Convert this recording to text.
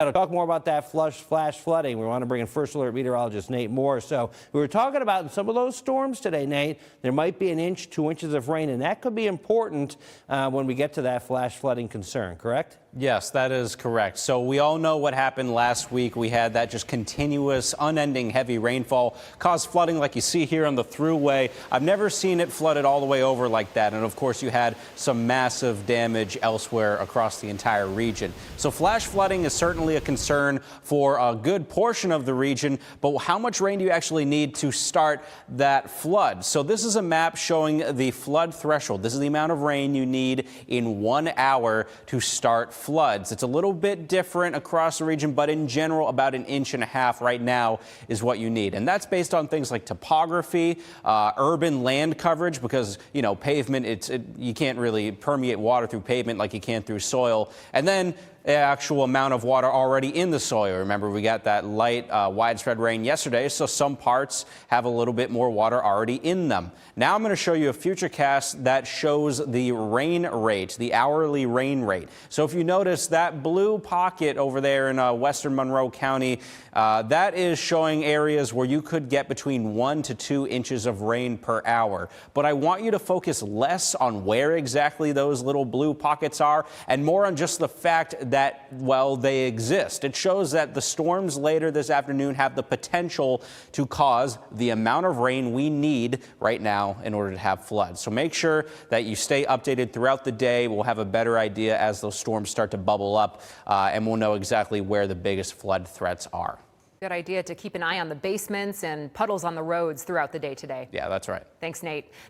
To talk more about that flash flooding, we want to bring in First Alert Meteorologist Nate Morris. So we were talking about in some of those storms today, Nate, there might be 1 inch, 2 inches of rain, and that could be important when we get to that flash flooding concern, correct? Yes, that is correct. So we all know what happened last week. We had that just continuous, unending heavy rainfall caused flooding like you see here on the thruway. I've never seen it flooded all the way over like that. And of course, you had some massive damage elsewhere across the entire region. So flash flooding is certainly a concern for a good portion of the region. But how much rain do you actually need to start that flood? So this is a map showing the flood threshold. This is the amount of rain you need in 1 hour to start floods. It's a little bit different across the region, but in general, about 1.5 inches right now is what you need. And that's based on things like topography, urban land coverage, because, you know, pavement, you can't really permeate water through pavement like you can through soil. And then the actual amount of water already in the soil. Remember, we got that light, widespread rain yesterday, so some parts have a little bit more water already in them. Now I'm going to show you a futurecast that shows the rain rate, the hourly rain rate. So if you notice that blue pocket over there in western Monroe County, that is showing areas where you could get between 1 to 2 inches of rain per hour. But I want you to focus less on where exactly those little blue pockets are and more on just the fact that, well, they exist. It shows that the storms later this afternoon have the potential to cause the amount of rain we need right now in order to have floods. So make sure that you stay updated throughout the day. We'll have a better idea as those storms start to bubble up, and we'll know exactly where the biggest flood threats are. Good idea to keep an eye on the basements and puddles on the roads throughout the day today. Yeah, that's right. Thanks, Nate.